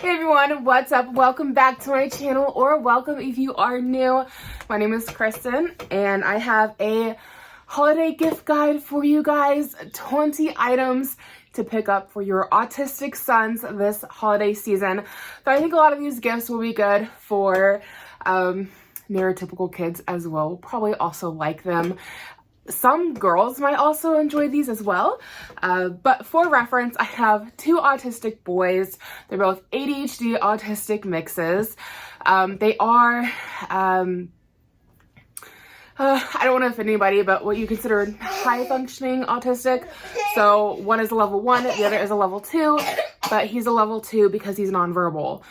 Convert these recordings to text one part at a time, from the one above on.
Hey everyone, what's up? Welcome back to my channel, or welcome if you are new. My name is Kristen and I have a holiday gift guide for you guys. 20 items to pick up for your autistic sons this holiday season. So I think a lot of these gifts will be good for neurotypical kids as well. We'll probably also like them. Some girls might also enjoy these as well, but for reference, I have two autistic boys. They're both ADHD autistic mixes. They are, I don't want to offend anybody, but what you consider high functioning autistic. So one is a level 1, the other is a level 2, but he's a level 2 because he's nonverbal.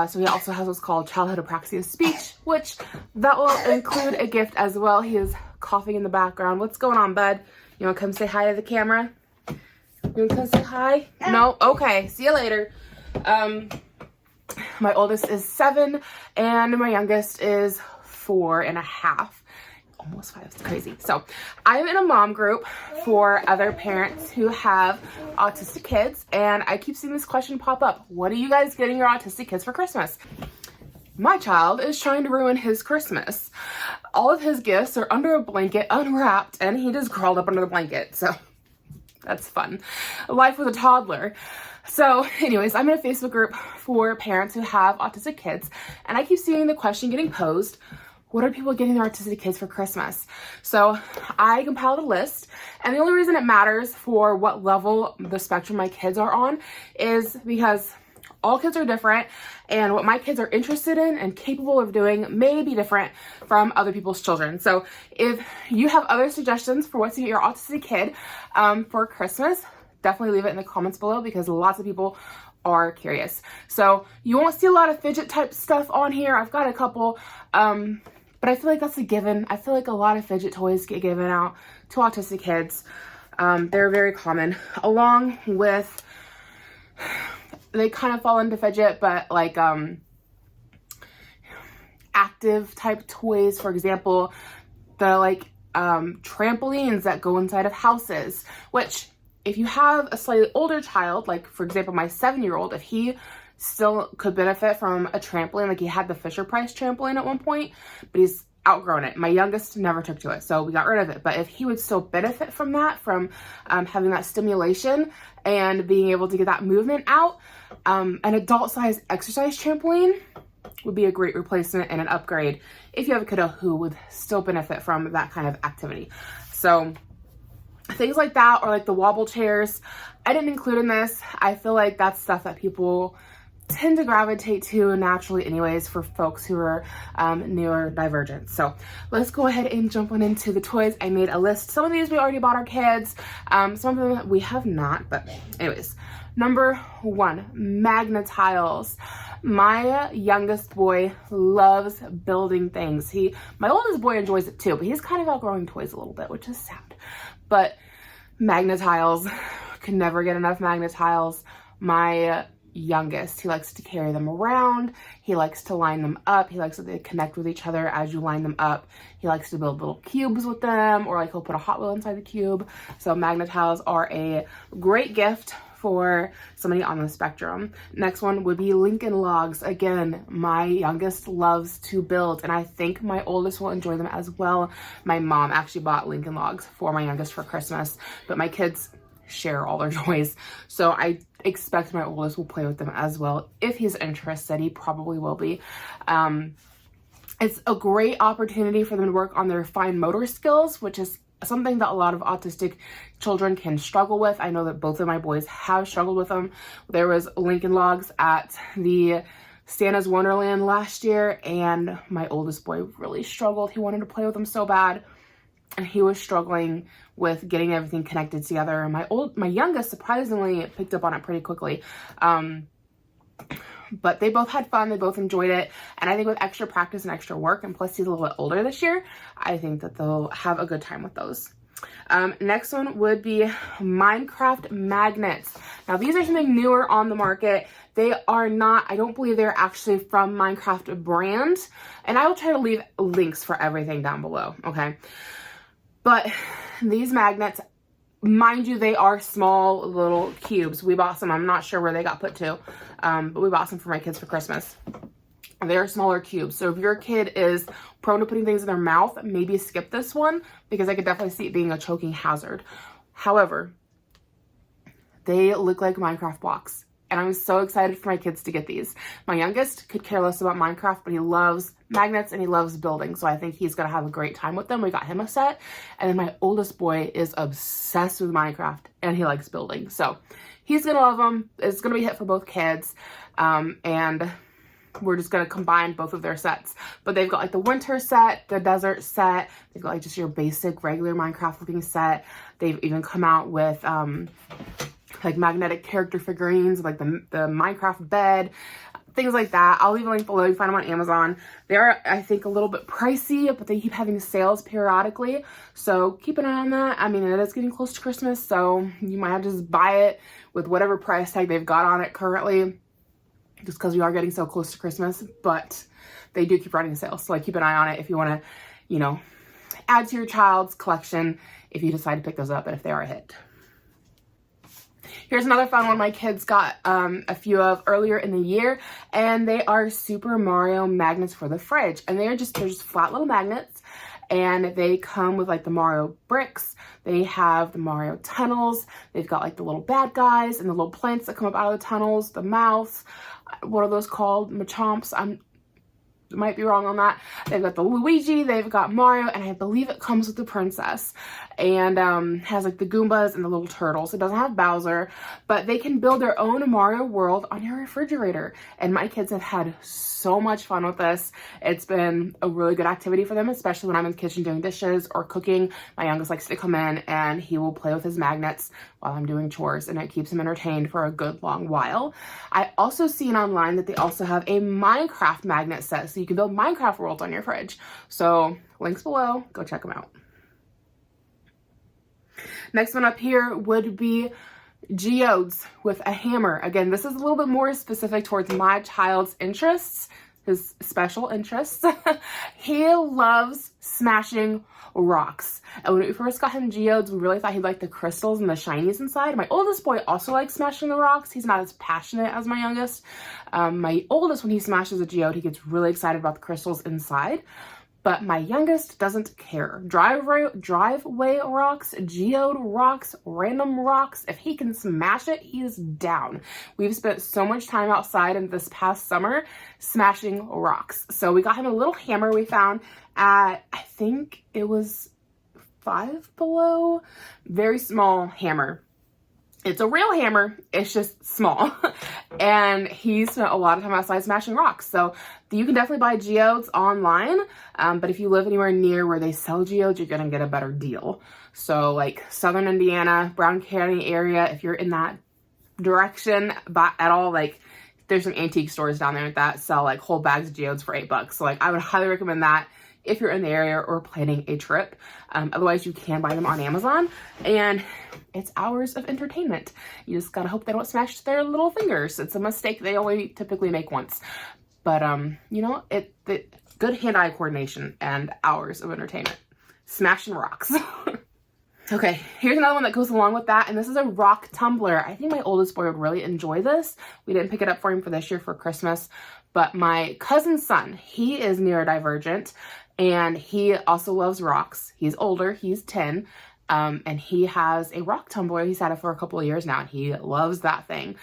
So he also has what's called childhood apraxia of speech, which that will include a gift as well. He is coughing in the background. What's going on, bud? You want to come say hi to the camera? You want to come say hi? No? Okay. See you later. My oldest is 7 and my youngest is 4.5. Almost 5. It's crazy. So I'm in a mom group for other parents who have autistic kids, and I keep seeing this question pop up. What are you guys getting your autistic kids for Christmas? My child is trying to ruin his Christmas. All of his gifts are under a blanket, unwrapped, and he just crawled up under the blanket. So that's fun. Life with a toddler. So anyways, I'm in a Facebook group for parents who have autistic kids, and I keep seeing the question getting posed, what are people getting their autistic kids for Christmas? So I compiled a list, and the only reason it matters for what level the spectrum my kids are on is because all kids are different, and what my kids are interested in and capable of doing may be different from other people's children. So if you have other suggestions for what to get your autistic kid for Christmas, definitely leave it in the comments below because lots of people are curious. So you won't see a lot of fidget type stuff on here. I've got a couple, but I feel like that's a given. I feel like a lot of fidget toys get given out to autistic kids. They're very common, along with, they kind of fall into fidget, but like active type toys, for example, the like trampolines that go inside of houses, which if you have a slightly older child, like for example, my 7-year-old, if he still could benefit from a trampoline, like he had the Fisher-Price trampoline at one point, but he's outgrown it. My youngest never took to it, so we got rid of it. But if he would still benefit from that, from having that stimulation and being able to get that movement out, an adult-sized exercise trampoline would be a great replacement and an upgrade if you have a kiddo who would still benefit from that kind of activity. So things like that, or like the wobble chairs, I didn't include in this. I feel like that's stuff that people tend to gravitate to naturally anyways for folks who are neurodivergent. So let's go ahead and jump on into the toys. I made a list. Some of these we already bought our kids. Some of them we have not, but anyways. Number 1, magnatiles. My youngest boy loves building things. My oldest boy enjoys it too, but he's kind of outgrowing toys a little bit, which is sad. But magnatiles, can never get enough magnatiles. My youngest, he likes to carry them around. He likes to line them up. He likes that they connect with each other as you line them up. He likes to build little cubes with them, or like he'll put a Hot Wheel inside the cube. So magnatiles are a great gift for somebody on the spectrum. Next one would be Lincoln Logs. Again, my youngest loves to build, and I think my oldest will enjoy them as well. My mom actually bought Lincoln Logs for my youngest for Christmas, but my kids share all their toys. So I expect my oldest will play with them as well. If he's interested, he probably will be. It's a great opportunity for them to work on their fine motor skills, which is something that a lot of autistic children can struggle with. I know that both of my boys have struggled with them. There was Lincoln Logs at the Santa's Wonderland last year, and my oldest boy really struggled. He wanted to play with them so bad, and he was struggling with getting everything connected together. My youngest surprisingly picked up on it pretty quickly. But they both had fun. They both enjoyed it. And I think with extra practice and extra work, and plus he's a little bit older this year, I think that they'll have a good time with those. Next one would be Minecraft magnets. Now these are something newer on the market. They are not, I don't believe they're actually from Minecraft brand. And I will try to leave links for everything down below, okay? But these magnets Mind you, they are small little cubes. We bought some. I'm not sure where they got put to, but we bought some for my kids for Christmas. They're smaller cubes. So if your kid is prone to putting things in their mouth, maybe skip this one, because I could definitely see it being a choking hazard. However, they look like Minecraft blocks. And I'm so excited for my kids to get these. My youngest could care less about Minecraft, but he loves magnets and he loves building. So I think he's going to have a great time with them. We got him a set. And then my oldest boy is obsessed with Minecraft and he likes building. So he's going to love them. It's going to be a hit for both kids. And we're just going to combine both of their sets. But they've got like the winter set, the desert set. They've got like just your basic regular Minecraft looking set. They've even come out with like magnetic character figurines, like the Minecraft bed, things like that. I'll leave a link below. You find them on Amazon. They are, I think, a little bit pricey, but they keep having sales periodically. So keep an eye on that. I mean, it is getting close to Christmas, so you might have to just buy it with whatever price tag they've got on it currently, just because we are getting so close to Christmas. But they do keep running sales, so like keep an eye on it if you want to, you know, add to your child's collection if you decide to pick those up and if they are a hit. Here's another fun one my kids got a few of earlier in the year, and they are Super Mario magnets for the fridge. And they're just flat little magnets, and they come with like the Mario bricks. They have the Mario tunnels. They've got like the little bad guys and the little plants that come up out of the tunnels, the mouths. What are those called? Machomps. Might be wrong on that. They've got the Luigi, they've got Mario, and I believe it comes with the princess, and has like the Goombas and the little turtles. It doesn't have Bowser, but they can build their own Mario world on your refrigerator, and my kids have had so much fun with this. It's been a really good activity for them, especially when I'm in the kitchen doing dishes or cooking. My youngest likes to come in and he will play with his magnets while I'm doing chores, and it keeps him entertained for a good long while. I also seen online that they also have a Minecraft magnet set, so you can build Minecraft worlds on your fridge. So links below, go check them out. Next one up here would be Geodes with a hammer. Again, this is a little bit more specific towards my child's interests, his special interests. He loves smashing rocks. And when we first got him Geodes, we really thought he'd like the crystals and the shinies inside. My oldest boy also likes smashing the rocks. He's not as passionate as my youngest. My oldest, when he smashes a Geode, he gets really excited about the crystals inside. But my youngest doesn't care. Driveway rocks, geode rocks, random rocks. If he can smash it, he's down. We've spent so much time outside in this past summer smashing rocks. So we got him a little hammer we found at, I think it was Five Below. Very small hammer. It's a real hammer, it's just small. And he spent a lot of time outside smashing rocks. So you can definitely buy Geodes online, but if you live anywhere near where they sell Geodes, you're gonna get a better deal. So like Southern Indiana, Brown County area, if you're in that direction at all, like there's some antique stores down there that sell like whole bags of Geodes for $8. So like I would highly recommend that if you're in the area or planning a trip. Otherwise, you can buy them on Amazon, and it's hours of entertainment. You just gotta hope they don't smash their little fingers. It's a mistake they only typically make once. But, you know, good hand-eye coordination and hours of entertainment. Smashing rocks. Okay, here's another one that goes along with that, and this is a rock tumbler. I think my oldest boy would really enjoy this. We didn't pick it up for him for this year for Christmas, but my cousin's son, he is neurodivergent, and he also loves rocks. He's older, he's 10, and he has a rock tumbler. He's had it for a couple of years now, and he loves that thing.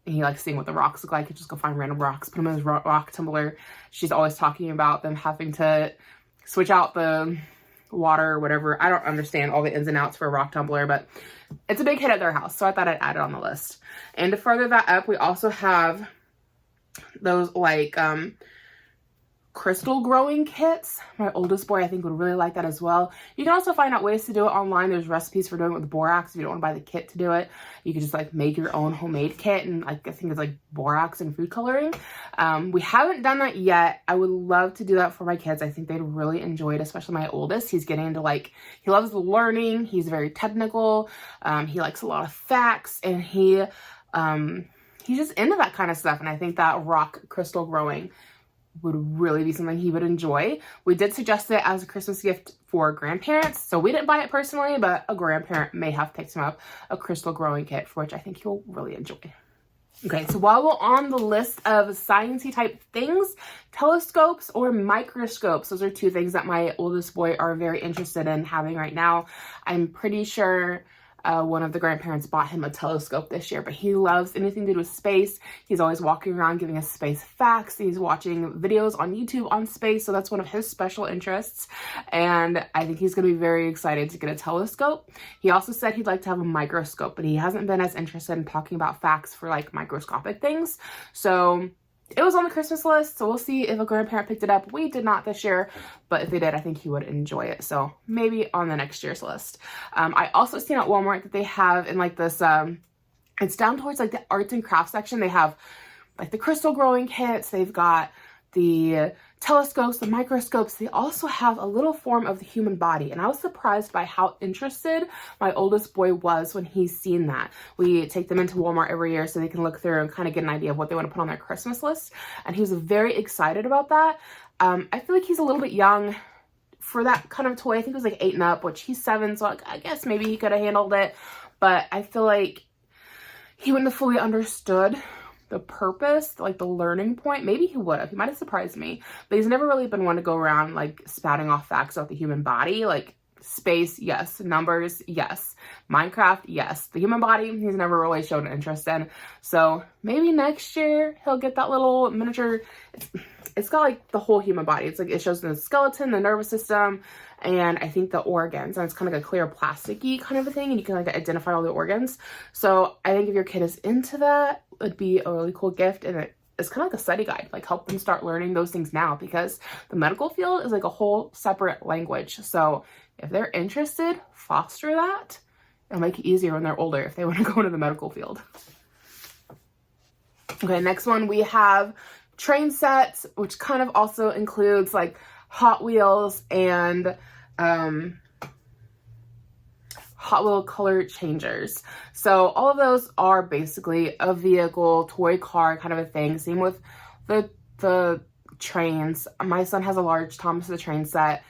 He likes seeing what the rocks look like. He just go find random rocks, put them in his rock tumbler. She's always talking about them having to switch out the water or whatever. I don't understand all the ins and outs for a rock tumbler, but it's a big hit at their house, so I thought I'd add it on the list. And to further that up, we also have those like crystal growing kits. My oldest boy, I think, would really like that as well. You can also find out ways to do it online. There's recipes for doing it with borax. If you don't want to buy the kit to do it, you can just like make your own homemade kit, and like I think it's like borax and food coloring. We haven't done that yet. I would love to do that for my kids. I think they'd really enjoy it, especially my oldest. He's getting into like, he loves learning. He's very technical. He likes a lot of facts, and he's just into that kind of stuff. And I think that rock crystal growing would really be something he would enjoy. We did suggest it as a Christmas gift for grandparents, so we didn't buy it personally, but a grandparent may have picked him up a crystal growing kit, for which I think he'll really enjoy. Okay, so while we're on the list of sciencey type things, telescopes or microscopes, those are two things that my oldest boy are very interested in having right now. I'm pretty sure one of the grandparents bought him a telescope this year, but he loves anything to do with space. He's always walking around giving us space facts. He's watching videos on YouTube on space, so that's one of his special interests, and I think he's going to be very excited to get a telescope. He also said he'd like to have a microscope, but he hasn't been as interested in talking about facts for like microscopic things, so it was on the Christmas list, so we'll see if a grandparent picked it up. We did not this year, but if they did, I think he would enjoy it. So maybe on the next year's list. I also seen at Walmart that they have in like this, it's down towards like the arts and crafts section. They have like the crystal growing kits. They've got the telescopes, the microscopes. They also have a little form of the human body. And I was surprised by how interested my oldest boy was when he's seen that. We take them into Walmart every year so they can look through and kind of get an idea of what they want to put on their Christmas list. And he was very excited about that. I feel like he's a little bit young for that kind of toy. I think it was like 8 and up, which he's 7. So I guess maybe he could have handled it. But I feel like he wouldn't have fully understood the purpose, like the learning point. Maybe he would have. He might have surprised me. But he's never really been one to go around like spouting off facts about the human body. Like space, yes. Numbers, yes. Minecraft, yes. The human body, he's never really shown an interest in. So maybe next year he'll get that little miniature. It's got like the whole human body. It's like it shows the skeleton, the nervous system, and I think the organs. And it's kind of like a clear plasticky kind of a thing, and you can like identify all the organs. So I think if your kid is into that, it'd be a really cool gift, and it's kind of like a study guide. Like help them start learning those things now, because the medical field is like a whole separate language. So if they're interested, foster that. It'll make it easier when they're older if they want to go into the medical field. Okay, next one we have train sets, which kind of also includes like Hot Wheels and Hot Wheel color changers. So all of those are basically a vehicle, toy car kind of a thing. Same with the trains. My son has a large Thomas the Train set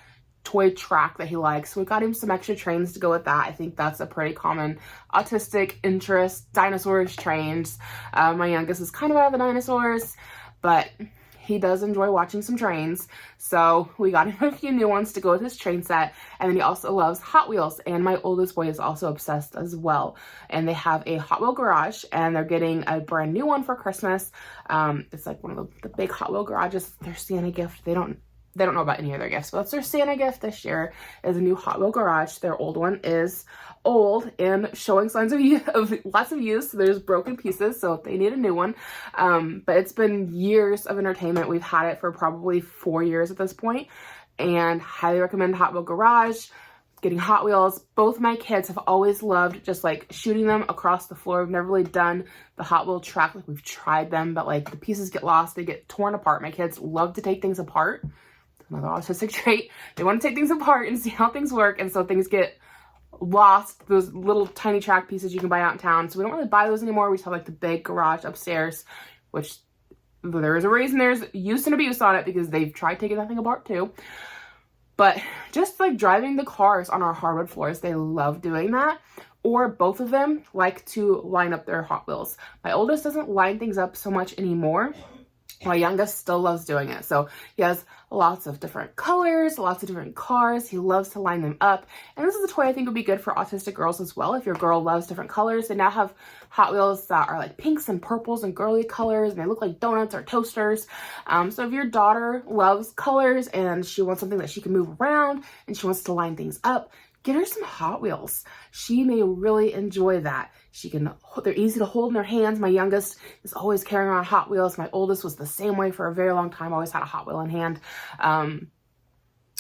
toy track that he likes, so we got him some extra trains to go with that. I think that's a pretty common autistic interest. Dinosaurs, trains. My youngest is kind of out of the dinosaurs, but he does enjoy watching some trains, so we got him a few new ones to go with his train set. And then he also loves Hot Wheels, and my oldest boy is also obsessed as well. And they have a Hot Wheel garage, and they're getting a brand new one for Christmas. It's like one of the big Hot Wheel garages. Their Santa gift. They don't know about any of their gifts, but that's their Santa gift this year, is a new Hot Wheel garage. Their old one is old and showing signs of lots of use. So there's broken pieces, so they need a new one. But it's been years of entertainment. We've had it for probably 4 years at this point, and highly recommend Hot Wheel garage. Getting Hot Wheels. Both my kids have always loved just like shooting them across the floor. We've never really done the Hot Wheel track. Like we've tried them, but like the pieces get lost, they get torn apart. My kids love to take things apart. Another autistic trait. They want to take things apart and see how things work, and so things get lost. Those little tiny track pieces you can buy out in town. So we don't really buy those anymore. We just have like the big garage upstairs, which there is a reason there's use and abuse on it, because they've tried taking that thing apart too. But just like driving the cars on our hardwood floors, they love doing that. Or both of them like to line up their Hot Wheels. My oldest doesn't line things up so much anymore. My youngest still loves doing it. So he has lots of different colors, lots of different cars. He loves to line them up. And this is a toy I think would be good for autistic girls as well. If your girl loves different colors, they now have Hot Wheels that are like pinks and purples and girly colors, and they look like donuts or toasters. So if your daughter loves colors and she wants something that she can move around and she wants to line things up, get her some Hot Wheels. She may really enjoy that. They're easy to hold in her hands. My youngest is always carrying around Hot Wheels. My oldest was the same way for a very long time. Always had a Hot Wheel in hand.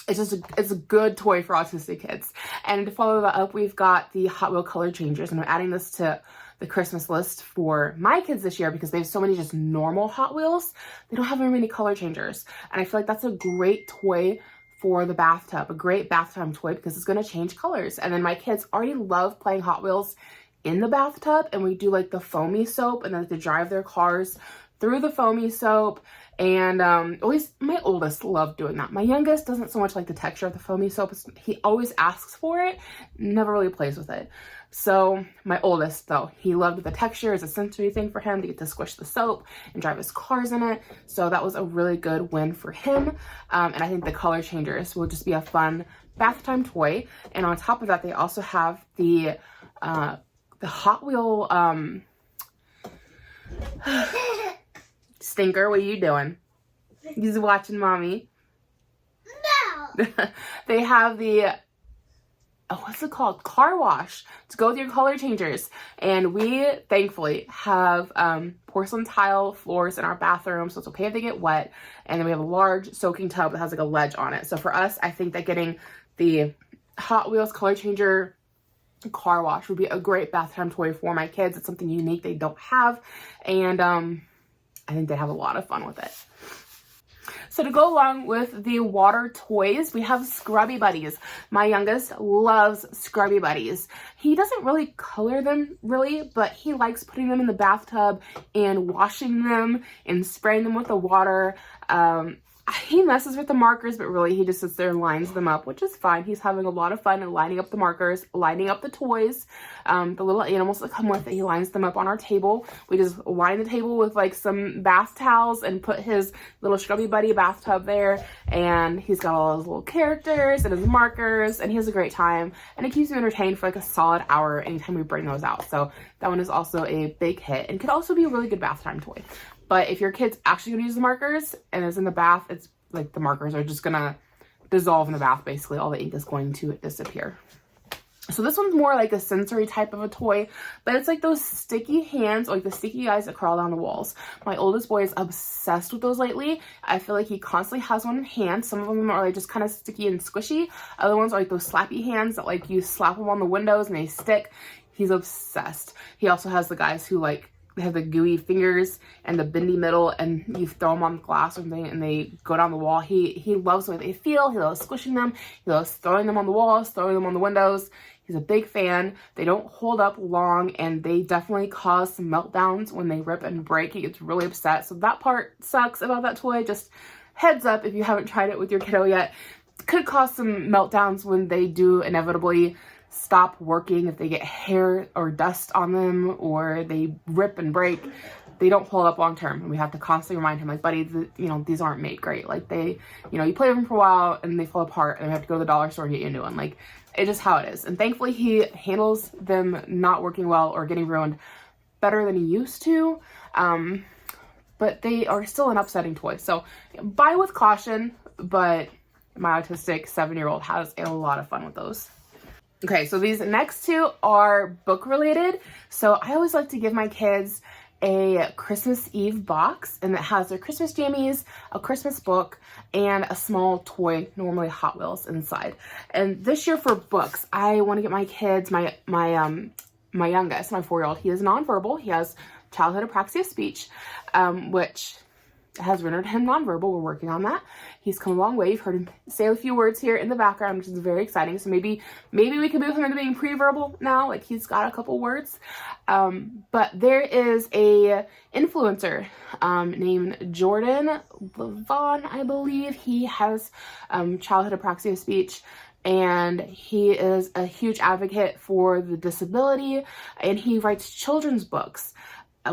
It's a good toy for autistic kids. And to follow that up, we've got the Hot Wheel color changers, and I'm adding this to the Christmas list for my kids this year because they have so many just normal Hot Wheels. They don't have very many color changers, and I feel like that's a great toy for the bathtub, a great bathtub toy, because it's going to change colors. And then my kids already love playing Hot Wheels in the bathtub, and we do like the foamy soap, and then to drive their cars through the foamy soap. And at least my oldest loved doing that. My youngest doesn't so much like the texture of the foamy soap. He always asks for it, never really plays with it. So my oldest, though, he loved the texture. It's a sensory thing for him to get to squish the soap and drive his cars in it. So that was a really good win for him. And I think the color changers will just be a fun bath time toy. And on top of that, they also have the Hot Wheel Stinker, what are you doing? He's watching mommy. No. They have the, what's it called? Car wash to go with your color changers. And we thankfully have porcelain tile floors in our bathroom, so it's okay if they get wet. And then we have a large soaking tub that has like a ledge on it. So for us, I think that getting the Hot Wheels color changer car wash would be a great bath time toy for my kids. It's something unique they don't have. And I think they have a lot of fun with it. So to go along with the water toys, we have Scrubby Buddies. My youngest loves Scrubby Buddies. He doesn't really color them really, but he likes putting them in the bathtub and washing them and spraying them with the water. He messes with the markers, but really he just sits there and lines them up, which is fine. He's having a lot of fun and lining up the markers, lining up the toys, the little animals that come with it. He lines them up on our table. We just line the table with like some bath towels and put his little Scrubby Buddy bathtub there. And he's got all his little characters and his markers, and he has a great time. And it keeps him entertained for like a solid hour anytime we bring those out. So that one is also a big hit and could also be a really good bath time toy. But if your kid's actually going to use the markers and it's in the bath, it's like the markers are just going to dissolve in the bath, basically. All the ink is going to disappear. So this one's more like a sensory type of a toy, but it's like those sticky hands, or like the sticky eyes that crawl down the walls. My oldest boy is obsessed with those lately. I feel like he constantly has one in hand. Some of them are like just kind of sticky and squishy. Other ones are like those slappy hands that like you slap them on the windows and they stick. He's obsessed. He also has the guys who like, they have the gooey fingers and the bendy middle, and you throw them on the glass or something and they go down the wall. He loves the way they feel. He loves squishing them. He loves throwing them on the walls, throwing them on the windows. He's a big fan. They don't hold up long, and they definitely cause some meltdowns when they rip and break. He gets really upset. So that part sucks about that toy. Just heads up if you haven't tried it with your kiddo yet. Could cause some meltdowns when they do inevitably stop working, if they get hair or dust on them or they rip and break. They don't hold up long term, and we have to constantly remind him, like, buddy, these aren't made great. Like, they, you play with them for a while and they fall apart and we have to go to the dollar store and get you a new one. Like, it's just how it is. And thankfully he handles them not working well or getting ruined better than he used to. But they are still an upsetting toy. So buy with caution, but my autistic 7-year-old has a lot of fun with those. Okay, so these next two are book related. So I always like to give my kids a Christmas Eve box, and it has their Christmas jammies, a Christmas book, and a small toy, normally Hot Wheels, inside. And this year for books, I want to get my kids, my youngest, my 4-year-old, he is nonverbal. He has childhood apraxia of speech, which has rendered him nonverbal. We're working on that. He's come a long way. You've heard him say a few words here in the background, which is very exciting. So maybe we can move him into being pre-verbal now. Like, he's got a couple words. But there is a influencer named Jordan Levon, I believe. He has childhood apraxia of speech, and he is a huge advocate for the disability, and he writes children's books.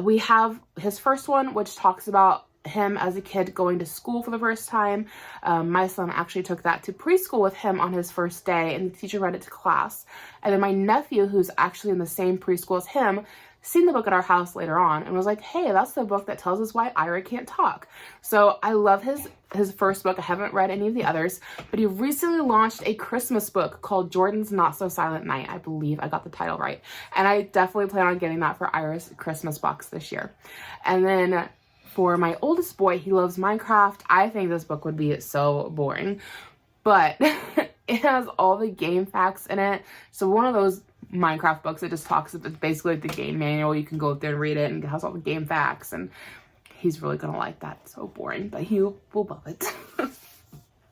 We have his first one, which talks about him as a kid going to school for the first time. My son actually took that to preschool with him on his first day, and the teacher read it to class. And then my nephew, who's actually in the same preschool as him, seen the book at our house later on and was like, hey, that's the book that tells us why Ira can't talk. So I love his first book. I haven't read any of the others, but he recently launched a Christmas book called Jordan's Not So Silent Night. I believe I got the title right. And I definitely plan on getting that for Ira's Christmas box this year. And then for my oldest boy, he loves Minecraft. I think this book would be so boring, but it has all the game facts in it. So one of those Minecraft books, it just talks about basically like the game manual. You can go up there and read it, and it has all the game facts, and he's really gonna like that. It's so boring, but he will love it.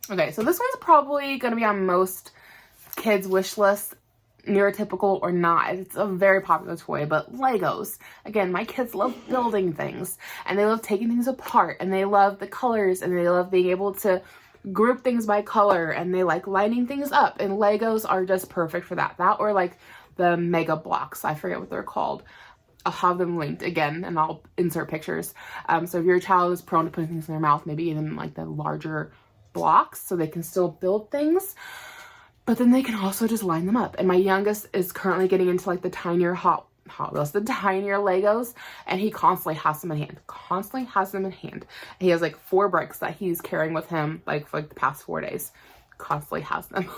Okay, so this one's probably gonna be on most kids' wish lists. neurotypical or not, it's a very popular toy. But Legos, again, my kids love building things, and they love taking things apart, and they love the colors, and they love being able to group things by color, and they like lining things up, and Legos are just perfect for that. That or like the mega blocks, I forget what they're called. I'll have them linked again, and I'll insert pictures. So if your child is prone to putting things in their mouth, maybe even like the larger blocks so they can still build things, but then they can also just line them up. And my youngest is currently getting into like the tinier Hot Wheels, the tinier Legos, and he constantly has them in hand. He has like 4 bricks that he's carrying with him like for like the past 4 days. Constantly has them.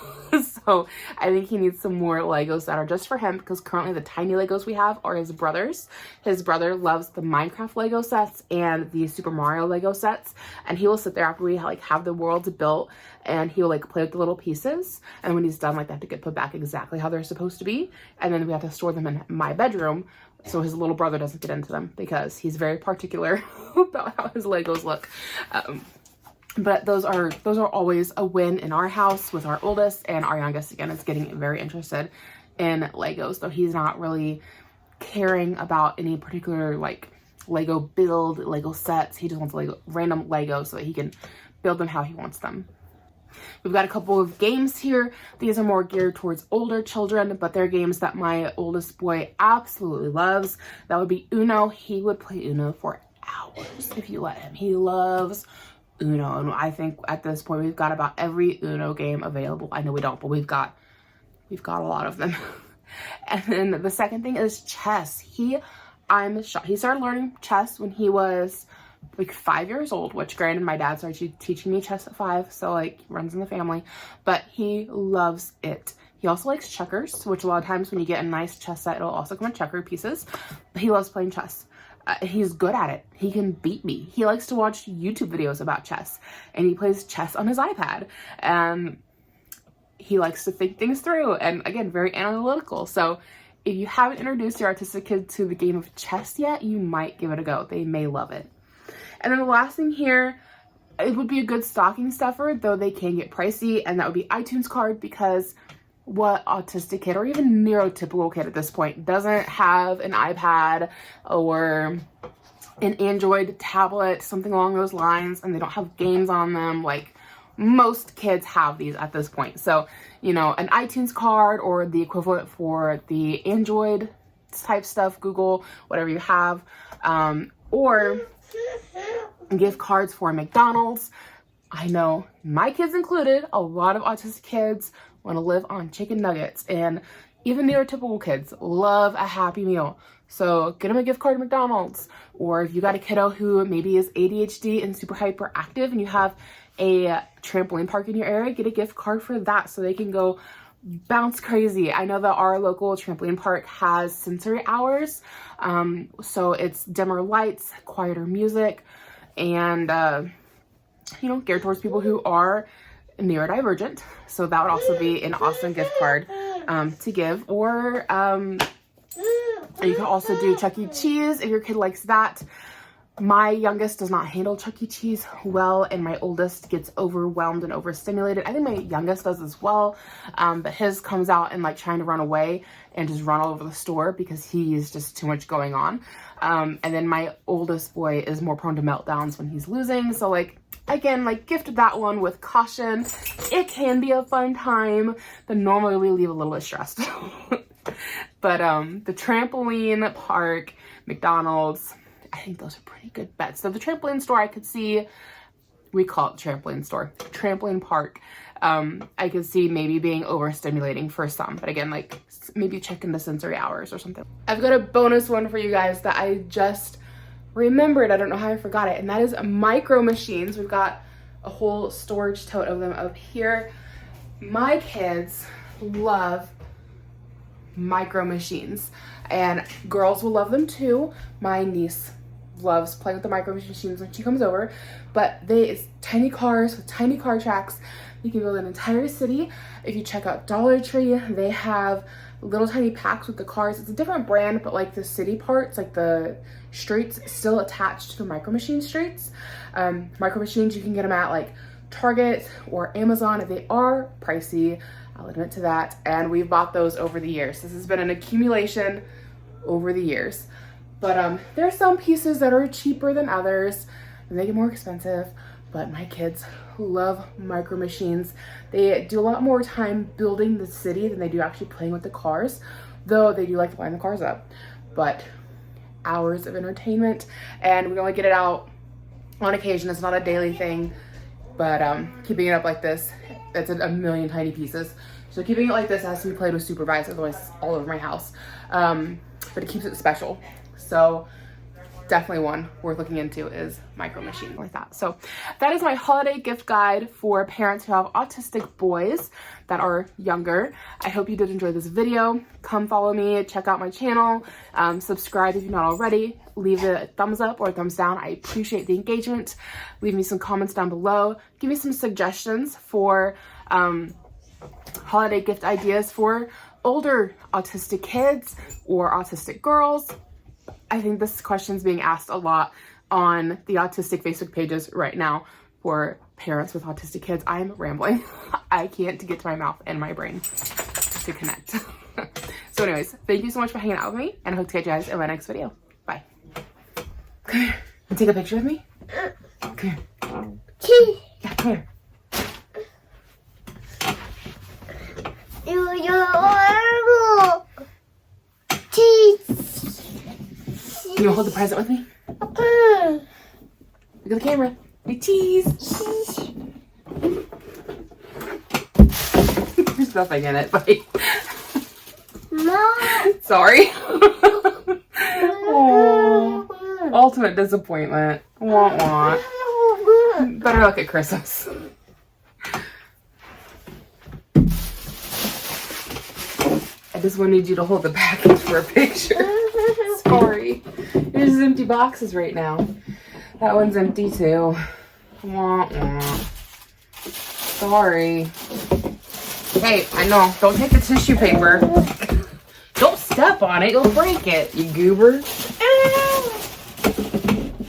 So I think he needs some more Legos that are just for him, because currently the tiny Legos we have are his brother's. His brother loves the Minecraft Lego sets and the Super Mario Lego sets, and he will sit there after we like have the worlds built, and he will like play with the little pieces, and when he's done, like they have to get put back exactly how they're supposed to be, and then we have to store them in my bedroom so his little brother doesn't get into them, because he's very particular about how his Legos look. But those are always a win in our house with our oldest, and our youngest, again, is getting very interested in Legos, though he's not really caring about any particular like Lego build, Lego sets. He just wants random Legos so that he can build them how he wants them. We've got a couple of games here. These are more geared towards older children, but they're games that my oldest boy absolutely loves. That would be Uno. He would play Uno for hours if you let him. He loves Uno, and I think at this point we've got about every Uno game available. I know we don't, but we've got a lot of them. And then the second thing is chess. I'm shocked. He started learning chess when he was like 5 years old, which granted my dad started teaching me chess at 5, so like runs in the family, but he loves it. He also likes checkers, which a lot of times when you get a nice chess set, it'll also come in checker pieces, but he loves playing chess. He's good at it. He can beat me. He likes to watch YouTube videos about chess, and he plays chess on his iPad, and he likes to think things through, and again, very analytical. So if you haven't introduced your autistic kid to the game of chess yet, you might give it a go. They may love it. And then the last thing here, it would be a good stocking stuffer, though they can get pricey, and that would be iTunes card, because what autistic kid or even neurotypical kid at this point doesn't have an iPad or an Android tablet, something along those lines, and they don't have games on them? Like, most kids have these at this point. So, you know, an iTunes card or the equivalent for the Android type stuff, Google, whatever you have, or gift cards for McDonald's. I know, my kids included, a lot of autistic kids want to live on chicken nuggets, and even neurotypical kids love a Happy Meal. So get them a gift card to McDonald's. Or if you got a kiddo who maybe is ADHD and super hyperactive and you have a trampoline park in your area, get a gift card for that so they can go bounce crazy. I know that our local trampoline park has sensory hours. So it's dimmer lights, quieter music, and you know, geared towards people who are neurodivergent. So that would also be an awesome gift card to give. Or you can also do Chuck E. Cheese if your kid likes that. My youngest does not handle Chuck E. Cheese well, and my oldest gets overwhelmed and overstimulated. I think my youngest does as well, but his comes out and like trying to run away and just run all over the store because he's just too much going on. And then my oldest boy is more prone to meltdowns when he's losing. So like, again, like gift that one with caution. It can be a fun time, but normally we leave a little bit stressed. But the trampoline park, McDonald's, I think those are pretty good bets. So the trampoline store, I could see, we call it trampoline store, trampoline park. I could see maybe being overstimulating for some, but again, like maybe check into sensory hours or something. I've got a bonus one for you guys that I just remembered. I don't know how I forgot it, and that is micro machines. We've got a whole storage tote of them up here. My kids love micro machines, and girls will love them too. My niece loves playing with the micro machines when she comes over, but it's tiny cars with tiny car tracks. You can build an entire city. If you check out Dollar Tree, they have little tiny packs with the cars. It's a different brand, but like the city parts, like the streets, still attached to the micro machine streets. Micro machines, you can get them at like Target or Amazon. If they are pricey, I'll admit to that. And we've bought those over the years. This has been an accumulation over the years. But there are some pieces that are cheaper than others and they get more expensive. But my kids love micro machines. They do a lot more time building the city than they do actually playing with the cars, though they do like to line the cars up. But hours of entertainment, and we only get it out on occasion. It's not a daily thing, but keeping it up like this, it's a million tiny pieces. So keeping it like this has to be played with supervised, otherwise it's all over my house. But it keeps it special. So definitely one worth looking into is micro machine like that. So that is my holiday gift guide for parents who have autistic boys that are younger. I hope you did enjoy this video. Come follow me, check out my channel, subscribe if you're not already, leave a thumbs up or a thumbs down. I appreciate the engagement. Leave me some comments down below. Give me some suggestions for holiday gift ideas for older autistic kids or autistic girls. I think this question's being asked a lot on the autistic Facebook pages right now for parents with autistic kids. I'm rambling. I can't get to my mouth and my brain to connect. So anyways, thank you so much for hanging out with me, and I hope to catch you guys in my next video. Bye. Come here. And take a picture with me. Come here. Yeah, come here. You're horrible. Cheese. You wanna hold the present with me? Look at the camera. Hey, cheese. There's nothing in it, buddy. Mom. Sorry. Oh, ultimate disappointment. Wah wah. Better luck at Christmas. I just wanted you to hold the package for a picture. Sorry. There's empty boxes right now. That one's empty too. Wah, wah. Sorry. Hey, I know. Don't take the tissue paper. Don't step on it. You'll break it, you goober.